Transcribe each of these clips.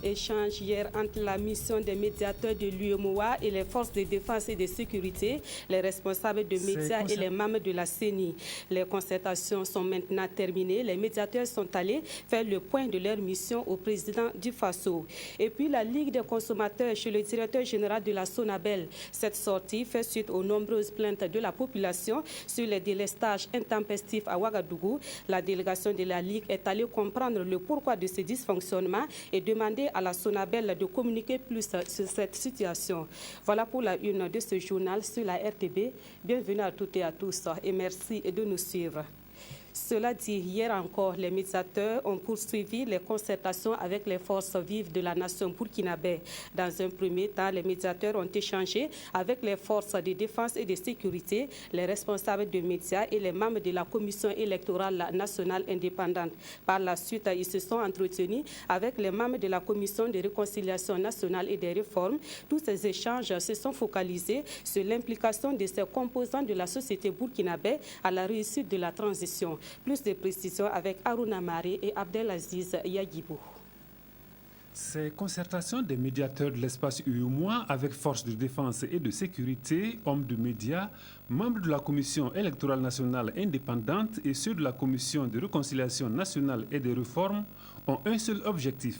échange hier entre la mission des médiateurs de l'UEMOA et les forces de défense et de sécurité, les responsables de médias et les membres de la CENI. Les concertations sont maintenant terminées. Les médiateurs sont allés faire le point de leur mission au président du Faso. Et puis la Ligue des consommateurs chez le directeur général de la Sonabel. Cette sortie fait suite aux nombreuses plaintes de la population sur les délestages intempestifs à Ouagadougou. La délégation de la Ligue est allée comprendre le pourquoi de ces dysfonctionnements et demander à la Sonabel de communiquer plus sur cette situation. Voilà pour la une de ce journal sur la RTB. Bienvenue à toutes et à tous et merci de nous suivre. Cela dit, hier encore, les médiateurs ont poursuivi les concertations avec les forces vives de la nation burkinabé. Dans un premier temps, les médiateurs ont échangé avec les forces de défense et de sécurité, les responsables de médias et les membres de la commission électorale nationale indépendante. Par la suite, ils se sont entretenus avec les membres de la commission de réconciliation nationale et des réformes. Tous ces échanges se sont focalisés sur l'implication de ces composants de la société burkinabé à la réussite de la transition. Plus de précisions avec Aruna Mari et Abdelaziz Yagibou. Ces concertations des médiateurs de l'espace UEMOA avec forces de défense et de sécurité, hommes de médias, membres de la Commission électorale nationale indépendante et ceux de la Commission de réconciliation nationale et des réformes ont un seul objectif: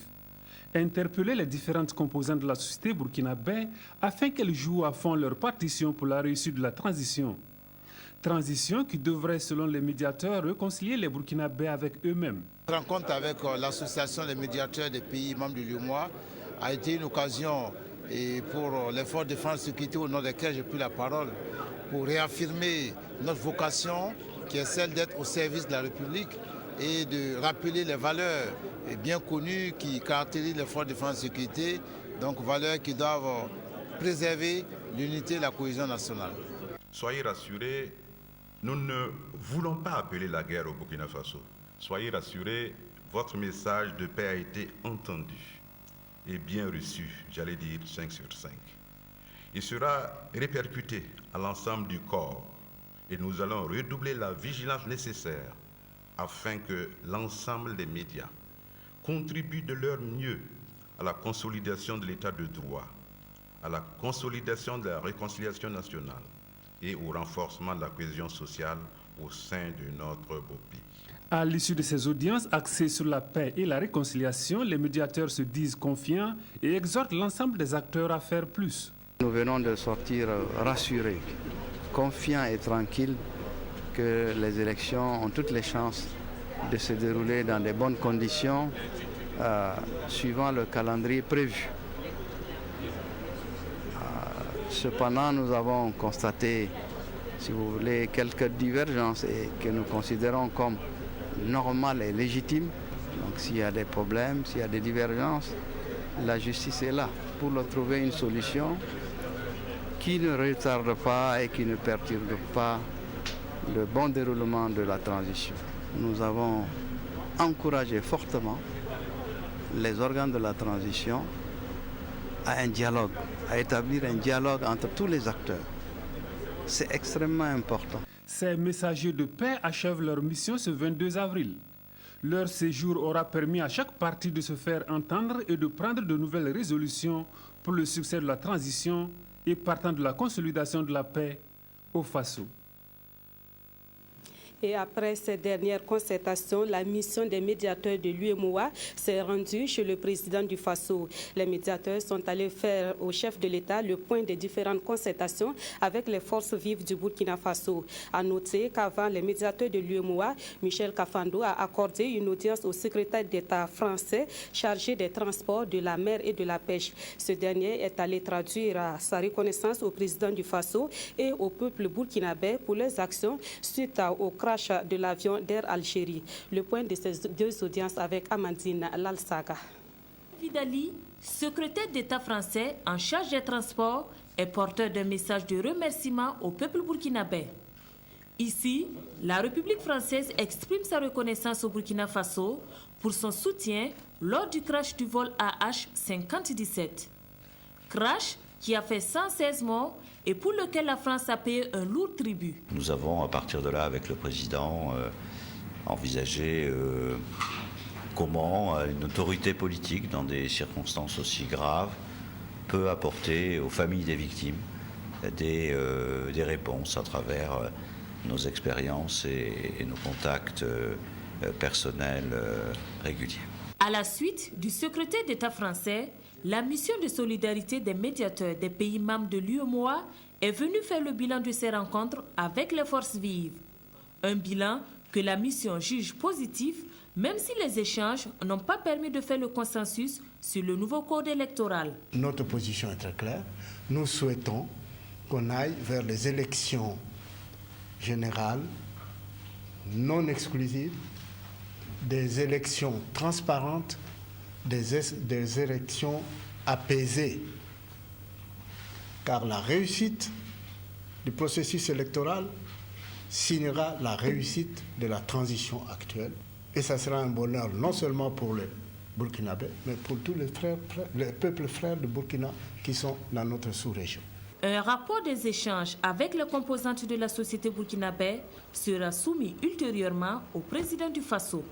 interpeller les différentes composantes de la société burkinabé afin qu'elles jouent à fond leur partition pour la réussite de la transition. Transition qui devrait, selon les médiateurs, réconcilier les Burkinabés avec eux-mêmes. La rencontre avec l'association des médiateurs des pays membres du l'UEMOA a été une occasion pour les forces de défense et de sécurité au nom desquelles j'ai pris la parole pour réaffirmer notre vocation qui est celle d'être au service de la République et de rappeler les valeurs bien connues qui caractérisent les forces de défense et de sécurité, donc valeurs qui doivent préserver l'unité et la cohésion nationale. Soyez rassurés, nous ne voulons pas appeler la guerre au Burkina Faso. Soyez rassurés, votre message de paix a été entendu et bien reçu, j'allais dire 5 sur 5. Il sera répercuté à l'ensemble du corps et nous allons redoubler la vigilance nécessaire afin que l'ensemble des médias contribuent de leur mieux à la consolidation de l'état de droit, à la consolidation de la réconciliation nationale et au renforcement de la cohésion sociale au sein de notre beau pays. À l'issue de ces audiences axées sur la paix et la réconciliation, les médiateurs se disent confiants et exhortent l'ensemble des acteurs à faire plus. Nous venons de sortir rassurés, confiants et tranquilles que les élections ont toutes les chances de se dérouler dans de bonnes conditions, suivant le calendrier prévu. Cependant, nous avons constaté, si vous voulez, quelques divergences et que nous considérons comme normales et légitimes. Donc s'il y a des problèmes, s'il y a des divergences, la justice est là pour leur trouver une solution qui ne retarde pas et qui ne perturbe pas le bon déroulement de la transition. Nous avons encouragé fortement les organes de la transition à un dialogue, à établir un dialogue entre tous les acteurs. C'est extrêmement important. Ces messagers de paix achèvent leur mission ce 22 avril. Leur séjour aura permis à chaque partie de se faire entendre et de prendre de nouvelles résolutions pour le succès de la transition et partant de la consolidation de la paix au Faso. Et après ces dernières concertations, la mission des médiateurs de l'UEMOA s'est rendue chez le président du Faso. Les médiateurs sont allés faire au chef de l'État le point des différentes concertations avec les forces vives du Burkina Faso. À noter qu'avant, les médiateurs de l'UEMOA, Michel Kafando, a accordé une audience au secrétaire d'État français chargé des transports, de la mer et de la pêche. Ce dernier est allé traduire sa reconnaissance au président du Faso et au peuple burkinabé pour leurs actions suite au crash de l'avion d'Air Algérie. Le point de ces deux audiences avec Amandine Lalsaga. Vidali, secrétaire d'État français en charge des transports, est porteur d'un message de remerciement au peuple burkinabé. Ici, la République française exprime sa reconnaissance au Burkina Faso pour son soutien lors du crash du vol AH-5017. Crash qui a fait 116 morts et pour lequel la France a payé un lourd tribut. Nous avons, à partir de là, avec le président, envisagé comment une autorité politique, dans des circonstances aussi graves, peut apporter aux familles des victimes des réponses à travers nos expériences et nos contacts personnels réguliers. À la suite du secrétaire d'État français, la mission de solidarité des médiateurs des pays membres de l'UEMOA est venue faire le bilan de ces rencontres avec les forces vives. Un bilan que la mission juge positif, même si les échanges n'ont pas permis de faire le consensus sur le nouveau code électoral. Notre position est très claire. Nous souhaitons qu'on aille vers les élections générales, non exclusives, des élections transparentes, des élections apaisées. Car la réussite du processus électoral signera la réussite de la transition actuelle. Et ça sera un bonheur non seulement pour les Burkinabés, mais pour tous les peuples frères de Burkina qui sont dans notre sous-région. Un rapport des échanges avec les composantes de la société burkinabé sera soumis ultérieurement au président du Faso.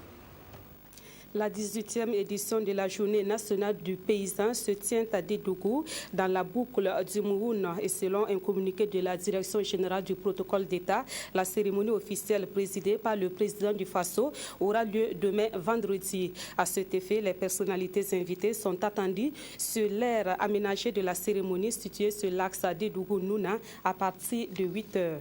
La 18e édition de la Journée nationale du paysan se tient à Dédougou, dans la boucle du Mouhoun. Et selon un communiqué de la Direction générale du protocole d'État, la cérémonie officielle présidée par le président du Faso aura lieu demain vendredi. À cet effet, les personnalités invitées sont attendues sur l'aire aménagée de la cérémonie située sur l'axe Dédougou-Nouna à partir de 8 h.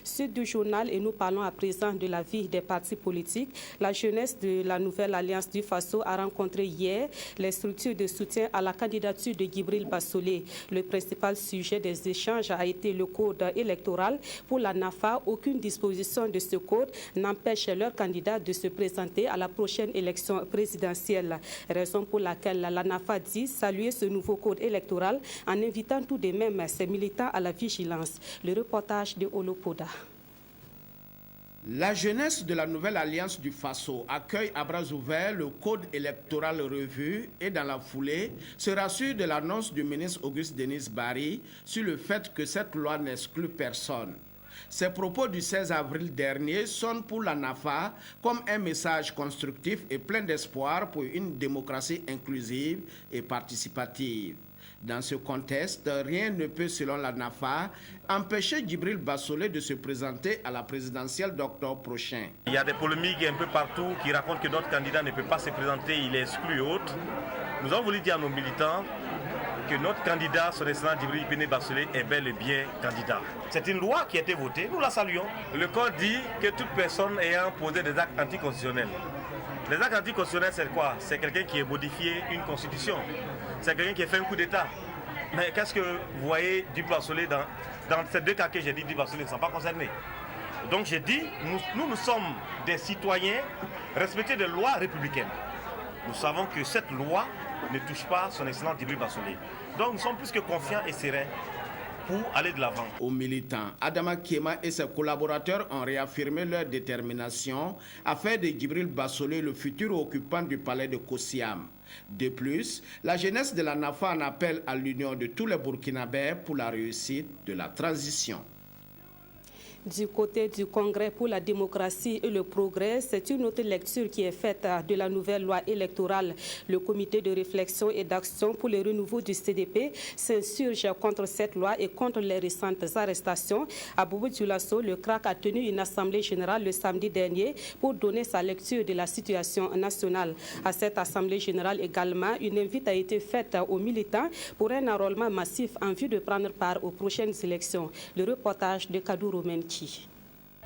Suite du journal, et nous parlons à présent de la vie des partis politiques. La jeunesse de la nouvelle Alliance du Faso a rencontré hier les structures de soutien à la candidature de Djibril Bassolé. Le principal sujet des échanges a été le code électoral. Pour la NAFA, aucune disposition de ce code n'empêche leur candidat de se présenter à la prochaine élection présidentielle. Raison pour laquelle la NAFA dit saluer ce nouveau code électoral en invitant tout de même ses militants à la vigilance. Le reportage de Olopo. La jeunesse de la nouvelle Alliance du Faso accueille à bras ouverts le code électoral revu et dans la foulée se rassure de l'annonce du ministre Auguste Denis Barry sur le fait que cette loi n'exclut personne. Ces propos du 16 avril dernier sonnent pour la NAFA comme un message constructif et plein d'espoir pour une démocratie inclusive et participative. Dans ce contexte, rien ne peut, selon la NAFA, empêcher Djibril Bassolé de se présenter à la présidentielle d'octobre prochain. Il y a des polémiques un peu partout qui racontent que notre candidat ne peut pas se présenter, il est exclu et autres. Nous avons voulu dire à nos militants que notre candidat, son excellence Djibril Péné Bassolé, est bel et bien candidat. C'est une loi qui a été votée, nous la saluons. Le code dit que toute personne ayant posé des actes anticonstitutionnels. Les actes anticonstitutionnels, c'est quoi? C'est quelqu'un qui a modifié une constitution. C'est quelqu'un qui a fait un coup d'État. Mais qu'est-ce que vous voyez du Bassolé dans ces deux cas que j'ai dit, du Bassolé ne sont pas concernés. Donc j'ai dit, nous sommes des citoyens respectés des lois républicaines. Nous savons que cette loi ne touche pas son excellence Djibril Bassolé. Donc nous sommes plus que confiants et sereins pour aller de l'avant. Aux militants, Adama Kiema et ses collaborateurs ont réaffirmé leur détermination à faire de Djibril Bassolé le futur occupant du palais de Kossiam. De plus, la jeunesse de la NAFA en appelle à l'union de tous les Burkinabés pour la réussite de la transition. Du côté du Congrès pour la démocratie et le progrès, c'est une autre lecture qui est faite de la nouvelle loi électorale. Le comité de réflexion et d'action pour le renouveau du CDP s'insurge contre cette loi et contre les récentes arrestations. À Boubou-Dioulasso, le CRAC a tenu une assemblée générale le samedi dernier pour donner sa lecture de la situation nationale. À cette assemblée générale également, une invite a été faite aux militants pour un enrôlement massif en vue de prendre part aux prochaines élections. Le reportage de Kadou Romen.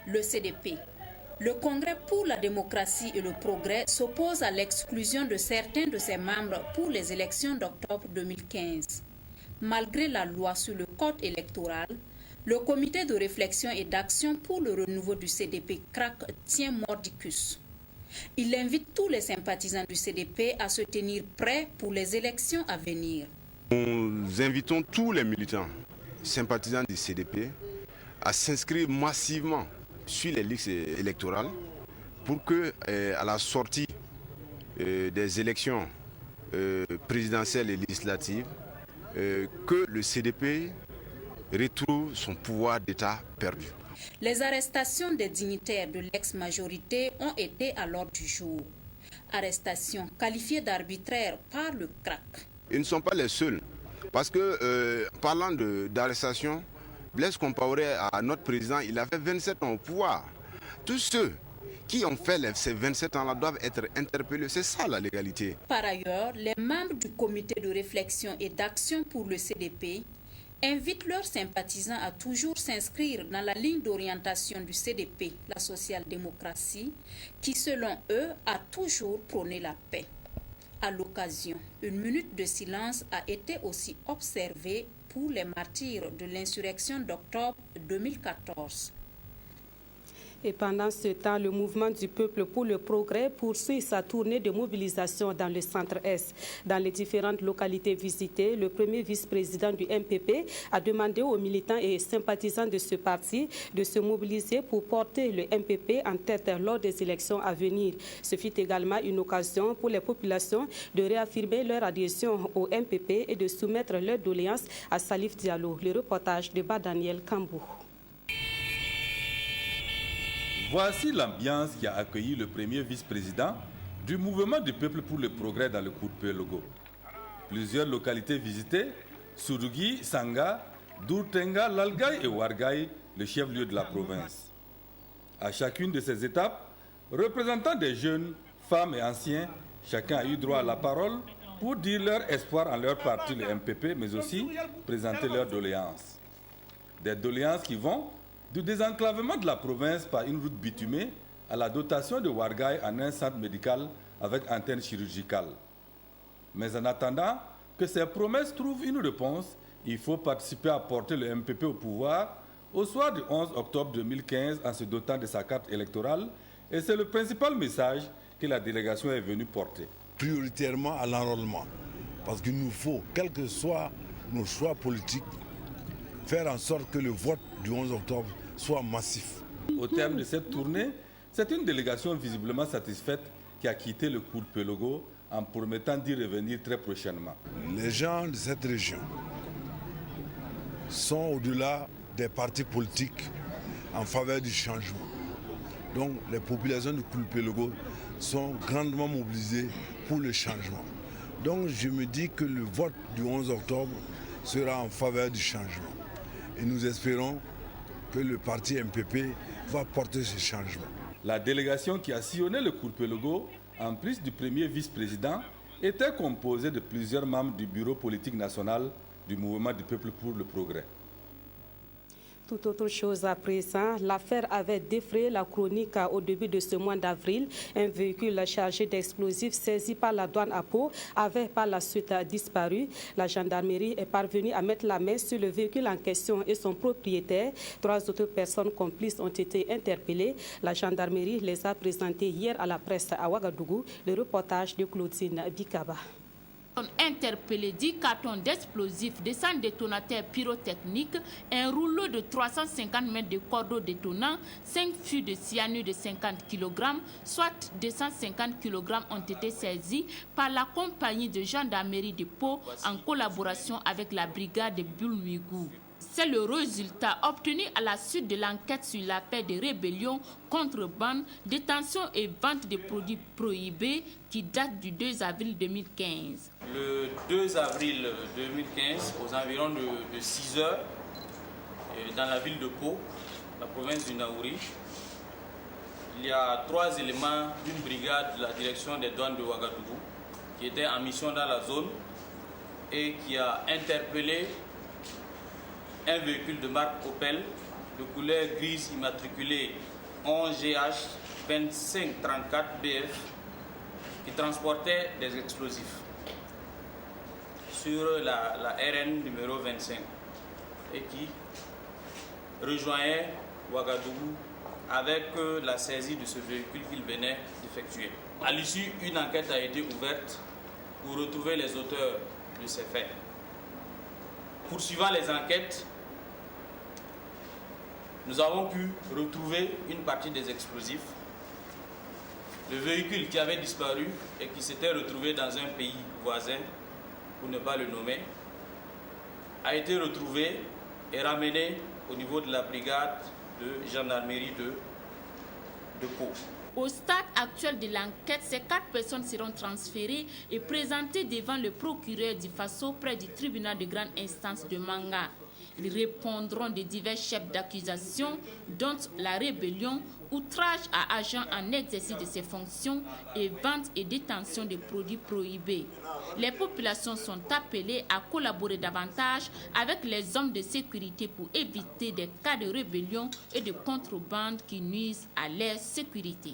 Le CDP, le Congrès pour la démocratie et le progrès, s'oppose à l'exclusion de certains de ses membres pour les élections d'octobre 2015. Malgré la loi sur le code électoral, le comité de réflexion et d'action pour le renouveau du CDP CRAC tient mordicus. Il invite tous les sympathisants du CDP à se tenir prêts pour les élections à venir. Nous invitons tous les militants sympathisants du CDP à s'inscrire massivement sur les listes électorales pour que, à la sortie des élections présidentielles et législatives, que le CDP retrouve son pouvoir d'État perdu. Les arrestations des dignitaires de l'ex-majorité ont été à l'ordre du jour. arrestations qualifiées d'arbitraires par le CRAC. Ils ne sont pas les seuls. Parce que, parlant d'arrestation, Blaise Compaoré, à notre président, il avait 27 ans au pouvoir. Tous ceux qui ont fait ces 27 ans-là doivent être interpellés. C'est ça la légalité. Par ailleurs, les membres du comité de réflexion et d'action pour le CDP invitent leurs sympathisants à toujours s'inscrire dans la ligne d'orientation du CDP, la social-démocratie, qui selon eux a toujours prôné la paix. À l'occasion, une minute de silence a été aussi observée pour les martyrs de l'insurrection d'octobre 2014. Et pendant ce temps, le mouvement du peuple pour le progrès poursuit sa tournée de mobilisation dans le centre-est. Dans les différentes localités visitées, le premier vice-président du MPP a demandé aux militants et sympathisants de ce parti de se mobiliser pour porter le MPP en tête lors des élections à venir. Ce fut également une occasion pour les populations de réaffirmer leur adhésion au MPP et de soumettre leurs doléances à Salif Diallo. Le reportage de Daniel Kambou. Voici l'ambiance qui a accueilli le premier vice-président du mouvement du peuple pour le progrès dans le Kourpelogo. Plusieurs localités visitées, Sourugui, Sanga, Dourtenga, Lalgaï et Ouargaï, le chef-lieu de la province. À chacune de ces étapes, représentants des jeunes, femmes et anciens, chacun a eu droit à la parole pour dire leur espoir en leur parti, le MPP, mais aussi présenter leurs doléances. Des doléances qui vont du désenclavement de la province par une route bitumée à la dotation de Ouargaï en un centre médical avec antenne chirurgicale. Mais en attendant que ces promesses trouvent une réponse, il faut participer à porter le MPP au pouvoir au soir du 11 octobre 2015 en se dotant de sa carte électorale, et c'est le principal message que la délégation est venue porter. Prioritairement à l'enrôlement, parce qu'il nous faut, quels que soient nos choix politiques, faire en sorte que le vote du 11 octobre soit massif. Au terme de cette tournée, c'est une délégation visiblement satisfaite qui a quitté le Kourpelogo en promettant d'y revenir très prochainement. Les gens de cette région sont au-delà des partis politiques en faveur du changement. Donc les populations du Kourpelogo sont grandement mobilisées pour le changement. Donc je me dis que le vote du 11 octobre sera en faveur du changement. Et nous espérons que le parti MPP va porter ce changement. La délégation qui a sillonné le Kourpelogo, en plus du premier vice-président, était composée de plusieurs membres du bureau politique national du mouvement du peuple pour le progrès. Tout autre chose à présent, l'affaire avait défrayé la chronique au début de ce mois d'avril. Un véhicule chargé d'explosifs saisi par la douane à Pau avait par la suite disparu. La gendarmerie est parvenue à mettre la main sur le véhicule en question et son propriétaire. 3 autres personnes complices ont été interpellées. La gendarmerie les a présentées hier à la presse à Ouagadougou. Le reportage de Claudine Bikaba. Interpellé 10 cartons d'explosifs, des cent détonateurs pyrotechniques, un rouleau de 350 mètres de cordeaux détonnants, 5 fûts de cyanure de 50 kg, soit 250 kg ont été saisis par la compagnie de gendarmerie de Pau en collaboration avec la brigade de Bulwigou. C'est le résultat obtenu à la suite de l'enquête sur l'affaire de rébellion, contrebande, détention et vente de produits prohibés qui date du 2 avril 2015. Le 2 avril 2015, aux environs de 6 heures, dans la ville de Pau, la province du Naouri, il y a 3 éléments d'une brigade de la direction des douanes de Ouagadougou qui étaient en mission dans la zone et qui a interpellé un véhicule de marque Opel de couleur grise immatriculé 11GH 2534 BF qui transportait des explosifs sur la RN numéro 25 et qui rejoignait Ouagadougou avec la saisie de ce véhicule qu'il venait d'effectuer. À l'issue, une enquête a été ouverte pour retrouver les auteurs de ces faits. Poursuivant les enquêtes, nous avons pu retrouver une partie des explosifs. Le véhicule qui avait disparu et qui s'était retrouvé dans un pays voisin, pour ne pas le nommer, a été retrouvé et ramené au niveau de la brigade de gendarmerie de Pau. Au stade actuel de l'enquête, ces 4 personnes seront transférées et présentées devant le procureur du Faso près du tribunal de grande instance de Manga. Ils répondront de divers chefs d'accusation, dont la rébellion, outrage à agent en exercice de ses fonctions et vente et détention de produits prohibés. Les populations sont appelées à collaborer davantage avec les hommes de sécurité pour éviter des cas de rébellion et de contrebande qui nuisent à leur sécurité.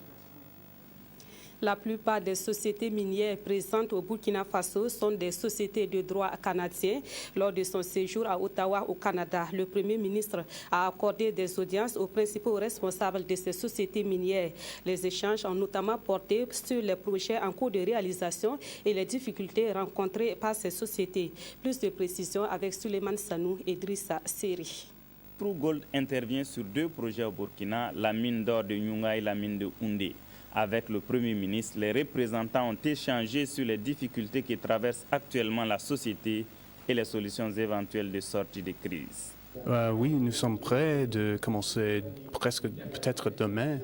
La plupart des sociétés minières présentes au Burkina Faso sont des sociétés de droit canadiens. Lors de son séjour à Ottawa, au Canada, le Premier ministre a accordé des audiences aux principaux responsables de ces sociétés minières. Les échanges ont notamment porté sur les projets en cours de réalisation et les difficultés rencontrées par ces sociétés. Plus de précisions avec Suleiman Sanou et Drissa Seri. ProGold intervient sur 2 projets au Burkina, la mine d'or de Nyunga et la mine de Houndé. Avec le Premier ministre, les représentants ont échangé sur les difficultés qui traversent actuellement la société et les solutions éventuelles de sortie de crise. Oui, nous sommes prêts de commencer presque peut-être demain.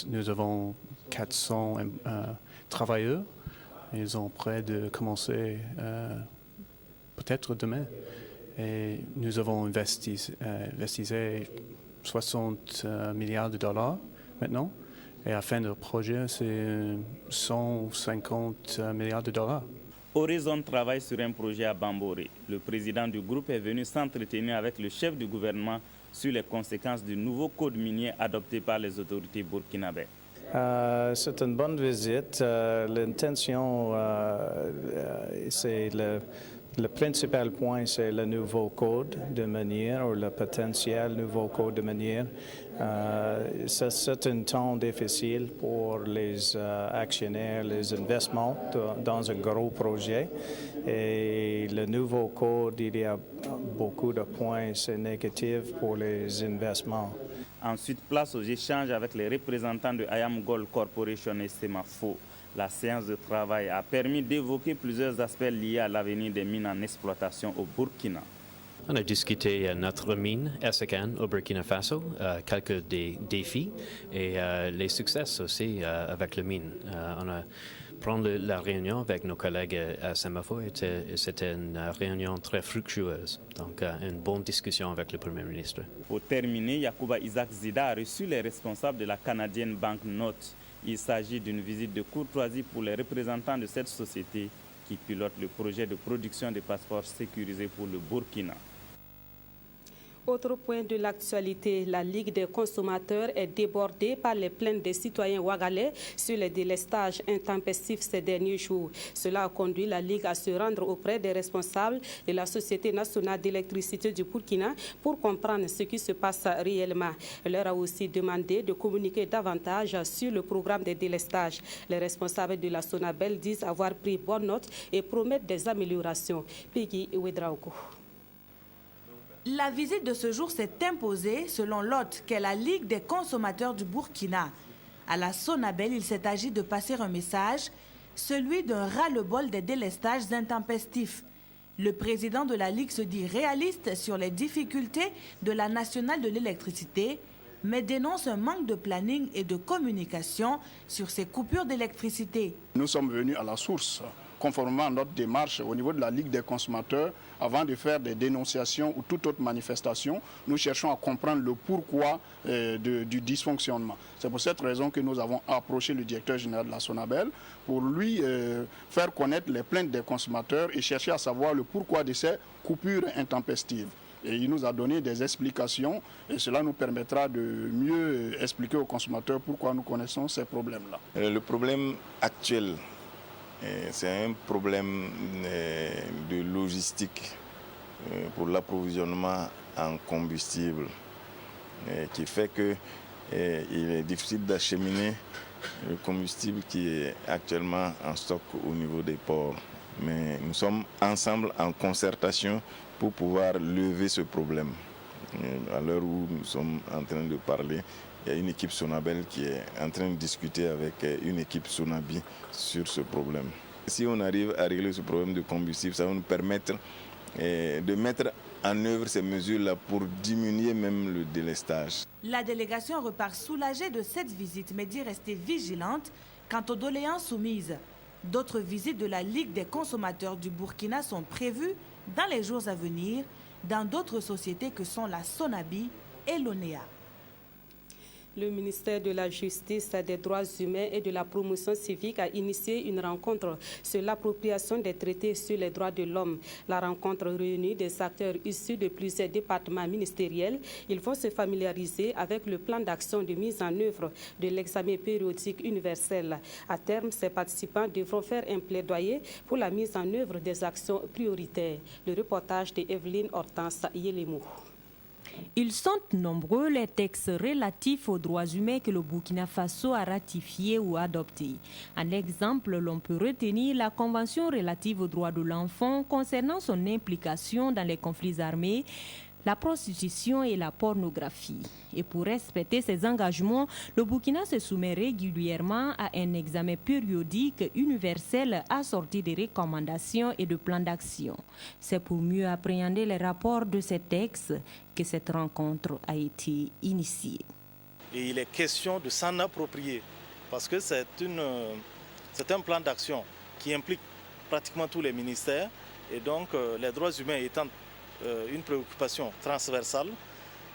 Nous avons 400 travailleurs. Ils sont prêts de commencer peut-être demain. Et nous avons investi 60 milliards de dollars maintenant. Et à la fin du projet, c'est 150 milliards de dollars. Horizon travaille sur un projet à Bamboré. Le président du groupe est venu s'entretenir avec le chef du gouvernement sur les conséquences du nouveau code minier adopté par les autorités burkinabées. C'est une bonne visite. L'intention, c'est le principal point, c'est le nouveau code de minière ou le potentiel nouveau code de minière. C'est un temps difficile pour les actionnaires, les investissements dans un gros projet. Et le nouveau code, il y a beaucoup de points négatifs pour les investissements. Ensuite, place aux échanges avec les représentants de IAM Gold Corporation et Semafo. La séance de travail a permis d'évoquer plusieurs aspects liés à l'avenir des mines en exploitation au Burkina. On a discuté notre mine Essakane au Burkina Faso, quelques défis et les succès aussi avec la mine. On a pris la réunion avec nos collègues à Semafo et c'était une réunion très fructueuse. Donc une bonne discussion avec le Premier ministre. Pour terminer, Yacouba Isaac Zida a reçu les responsables de la canadienne Bank Note. Il s'agit d'une visite de courtoisie pour les représentants de cette société qui pilote le projet de production de passeports sécurisés pour le Burkina. Autre point de l'actualité, la Ligue des consommateurs est débordée par les plaintes des citoyens ouagalais sur les délestages intempestifs ces derniers jours. Cela a conduit la Ligue à se rendre auprès des responsables de la Société nationale d'électricité du Burkina pour comprendre ce qui se passe réellement. Elle leur a aussi demandé de communiquer davantage sur le programme des délestages. Les responsables de la Sonabel disent avoir pris bonne note et promettent des améliorations. Peggy Ouedraogo. La visite de ce jour s'est imposée selon l'hôte qu'est la Ligue des consommateurs du Burkina. À la Sonabel, il s'est agi de passer un message, celui d'un ras-le-bol des délestages intempestifs. Le président de la Ligue se dit réaliste sur les difficultés de la nationale de l'électricité, mais dénonce un manque de planning et de communication sur ces coupures d'électricité. Nous sommes venus à la source, conformément à notre démarche au niveau de la Ligue des consommateurs, avant de faire des dénonciations ou toute autre manifestation, nous cherchons à comprendre le pourquoi du dysfonctionnement. C'est pour cette raison que nous avons approché le directeur général de la Sonabel pour lui faire connaître les plaintes des consommateurs et chercher à savoir le pourquoi de ces coupures intempestives. Et il nous a donné des explications et cela nous permettra de mieux expliquer aux consommateurs pourquoi nous connaissons ces problèmes-là. Le problème actuel, c'est un problème de logistique pour l'approvisionnement en combustible qui fait qu'il est difficile d'acheminer le combustible qui est actuellement en stock au niveau des ports. Mais nous sommes ensemble en concertation pour pouvoir lever ce problème. À l'heure où nous sommes en train de parler, il y a une équipe Sonabel qui est en train de discuter avec une équipe Sonabi sur ce problème. Si on arrive à régler ce problème de combustible, ça va nous permettre de mettre en œuvre ces mesures-là pour diminuer même le délestage. La délégation repart soulagée de cette visite, mais dit rester vigilante quant aux doléances soumises. D'autres visites de la Ligue des consommateurs du Burkina sont prévues dans les jours à venir dans d'autres sociétés que sont la Sonabi et l'ONEA. Le ministère de la Justice, des Droits humains et de la Promotion civique a initié une rencontre sur l'appropriation des traités sur les droits de l'homme. La rencontre réunit des acteurs issus de plusieurs départements ministériels. Ils vont se familiariser avec le plan d'action de mise en œuvre de l'examen périodique universel. À terme, ces participants devront faire un plaidoyer pour la mise en œuvre des actions prioritaires. Le reportage de Evelyne Hortense Yélémou. Ils sont nombreux les textes relatifs aux droits humains que le Burkina Faso a ratifiés ou adoptés. En exemple, l'on peut retenir la Convention relative aux droits de l'enfant concernant son implication dans les conflits armés, la prostitution et la pornographie. Et pour respecter ces engagements, le Burkina se soumet régulièrement à un examen périodique universel assorti de recommandations et de plans d'action. C'est pour mieux appréhender les rapports de ces textes que cette rencontre a été initiée. Et il est question de s'en approprier parce que c'est un plan d'action qui implique pratiquement tous les ministères et donc les droits humains étant une préoccupation transversale.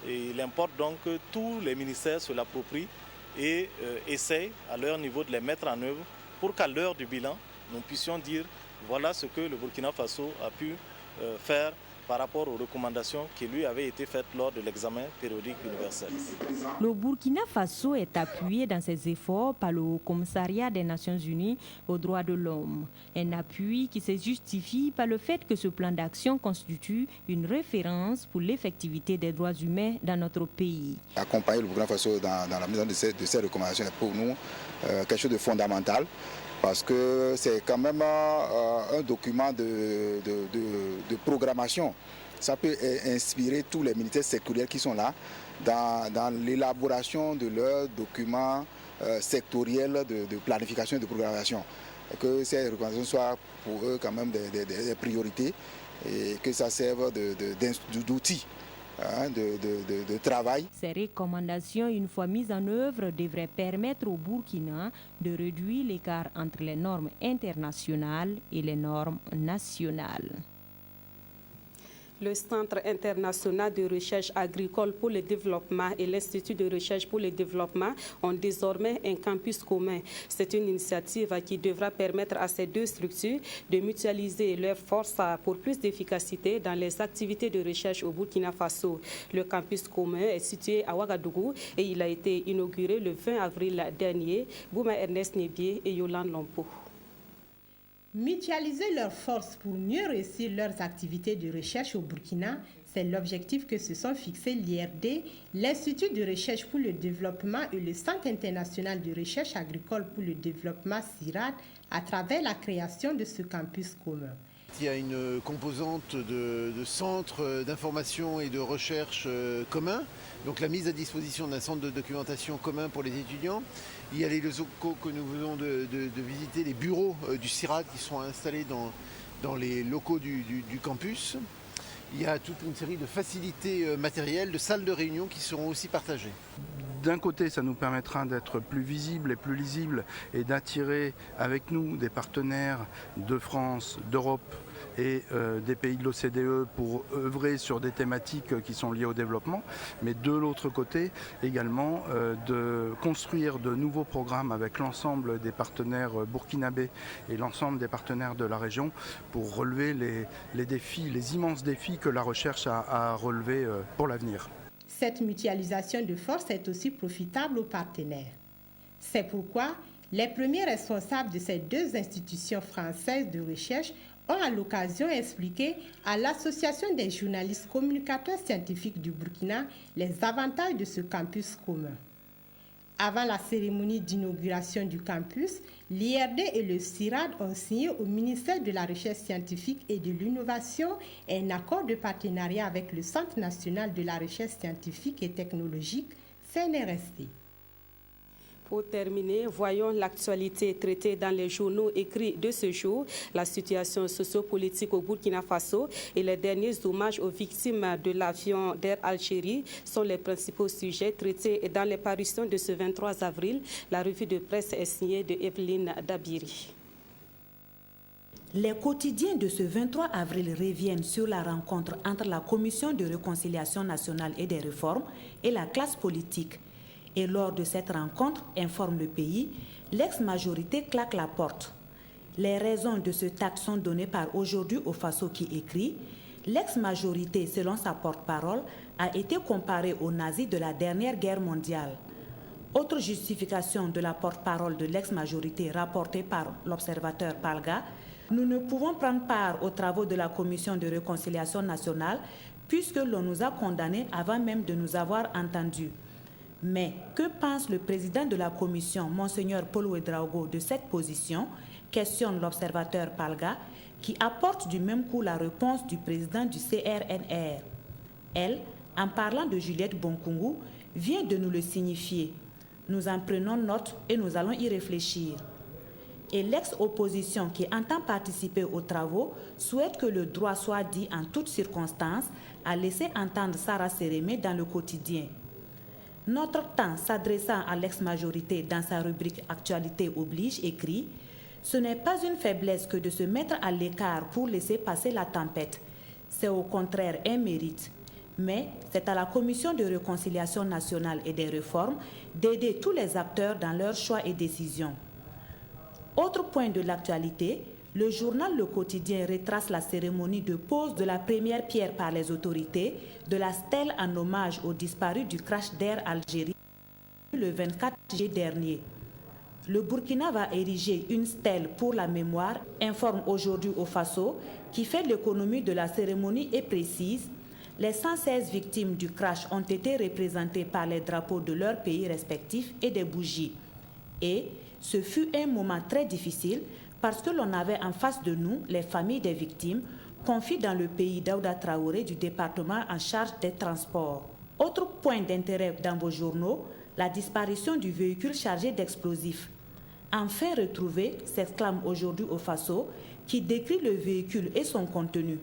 Et il importe donc que tous les ministères se l'approprient et essayent à leur niveau de les mettre en œuvre pour qu'à l'heure du bilan, nous puissions dire voilà ce que le Burkina Faso a pu faire par rapport aux recommandations qui lui avaient été faites lors de l'examen périodique universel. Le Burkina Faso est appuyé dans ses efforts par le Haut Commissariat des Nations Unies aux droits de l'homme. Un appui qui se justifie par le fait que ce plan d'action constitue une référence pour l'effectivité des droits humains dans notre pays. Accompagner le Burkina Faso dans la mise en œuvre de ces recommandations est pour nous quelque chose de fondamental. Parce que c'est quand même un document de programmation. Ça peut inspirer tous les ministères sectoriels qui sont là dans l'élaboration de leurs documents sectoriels de planification et de programmation. Et que ces recommandations soient pour eux quand même des priorités et que ça serve d'outil. De travail. Ces recommandations, une fois mises en œuvre, devraient permettre au Burkina de réduire l'écart entre les normes internationales et les normes nationales. Le Centre international de recherche agricole pour le développement et l'Institut de recherche pour le développement ont désormais un campus commun. C'est une initiative qui devra permettre à ces deux structures de mutualiser leurs forces pour plus d'efficacité dans les activités de recherche au Burkina Faso. Le campus commun est situé à Ouagadougou et il a été inauguré le 20 avril dernier. Bouma Ernest Nebié et Yolande Lompo. Mutualiser leurs forces pour mieux réussir leurs activités de recherche au Burkina, c'est l'objectif que se sont fixés l'IRD, l'Institut de recherche pour le développement et le Centre international de recherche agricole pour le développement CIRAD à travers la création de ce campus commun. Il y a une composante de centre d'information et de recherche commun, donc la mise à disposition d'un centre de documentation commun pour les étudiants. Il y a les locaux que nous venons de visiter, les bureaux du CIRAD qui sont installés dans les locaux du campus. Il y a toute une série de facilités matérielles, de salles de réunion qui seront aussi partagées. D'un côté, ça nous permettra d'être plus visibles et plus lisibles et d'attirer avec nous des partenaires de France, d'Europe et des pays de l'OCDE pour œuvrer sur des thématiques qui sont liées au développement, mais de l'autre côté également de construire de nouveaux programmes avec l'ensemble des partenaires burkinabés et l'ensemble des partenaires de la région pour relever les défis, les immenses défis que la recherche a à relever pour l'avenir. Cette mutualisation de forces est aussi profitable aux partenaires. C'est pourquoi les premiers responsables de ces deux institutions françaises de recherche ont à l'occasion expliqué à l'Association des journalistes communicateurs scientifiques du Burkina les avantages de ce campus commun. Avant la cérémonie d'inauguration du campus, l'IRD et le CIRAD ont signé au ministère de la Recherche scientifique et de l'Innovation un accord de partenariat avec le Centre national de la recherche scientifique et technologique, CNRST. Pour terminer, voyons l'actualité traitée dans les journaux écrits de ce jour, la situation sociopolitique au Burkina Faso et les derniers hommages aux victimes de l'avion d'Air Algérie sont les principaux sujets traités dans les parutions de ce 23 avril. La revue de presse est signée de Evelyne Dabiri. Les quotidiens de ce 23 avril reviennent sur la rencontre entre la Commission de réconciliation nationale et des réformes et la classe politique. Et lors de cette rencontre, informe le pays, l'ex-majorité claque la porte. Les raisons de ce acte sont données par Aujourd'hui au Faso qui écrit « L'ex-majorité, selon sa porte-parole, a été comparée aux nazis de la dernière guerre mondiale ». Autre justification de la porte-parole de l'ex-majorité rapportée par l'observateur Palga, nous ne pouvons prendre part aux travaux de la Commission de réconciliation nationale puisque l'on nous a condamnés avant même de nous avoir entendus. Mais que pense le président de la Commission, Monseigneur Paul Ouedraogo, de cette position? Questionne l'observateur Palga, qui apporte du même coup la réponse du président du CRNR. Elle, en parlant de Juliette Bonkungu, vient de nous le signifier. Nous en prenons note et nous allons y réfléchir. Et l'ex-opposition qui entend participer aux travaux souhaite que le droit soit dit en toutes circonstances, a laissé entendre Sarah Sérémé dans le quotidien. Notre temps, s'adressant à l'ex-majorité dans sa rubrique Actualité oblige, écrit « Ce n'est pas une faiblesse que de se mettre à l'écart pour laisser passer la tempête. C'est au contraire un mérite. Mais c'est à la Commission de réconciliation nationale et des réformes d'aider tous les acteurs dans leurs choix et décisions. » Autre point de l'actualité, le journal Le Quotidien retrace la cérémonie de pose de la première pierre par les autorités de la stèle en hommage aux disparus du crash d'Air Algérie le 24 juillet dernier. Le Burkina va ériger une stèle pour la mémoire, informe Aujourd'hui au Faso, qui fait l'économie de la cérémonie et précise « Les 116 victimes du crash ont été représentées par les drapeaux de leurs pays respectifs et des bougies. » Et ce fut un moment très difficile parce que l'on avait en face de nous les familles des victimes, confie dans le pays Daouda Traoré du département en charge des transports. Autre point d'intérêt dans vos journaux, la disparition du véhicule chargé d'explosifs. Enfin retrouvé, s'exclame Aujourd'hui au Faso, qui décrit le véhicule et son contenu.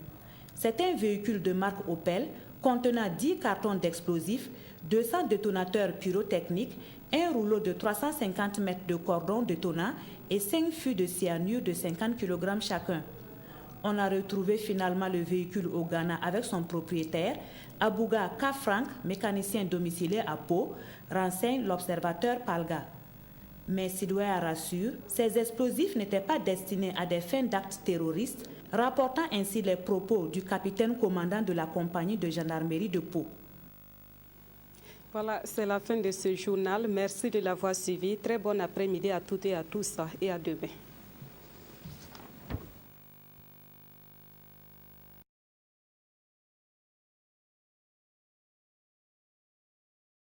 C'est un véhicule de marque Opel contenant 10 cartons d'explosifs, 200 détonateurs pyrotechniques, un rouleau de 350 mètres de cordon détonnant et 5 fûts de cyanure de 50 kg chacun. On a retrouvé finalement le véhicule au Ghana avec son propriétaire, Abouga Kafrank, mécanicien domicilié à Pau, renseigne l'observateur Palga. Mais Sidouaya rassure, ces explosifs n'étaient pas destinés à des fins d'actes terroristes, rapportant ainsi les propos du capitaine commandant de la compagnie de gendarmerie de Pau. Voilà, c'est la fin de ce journal. Merci de l'avoir suivi. Très bon après-midi à toutes et à tous et à demain.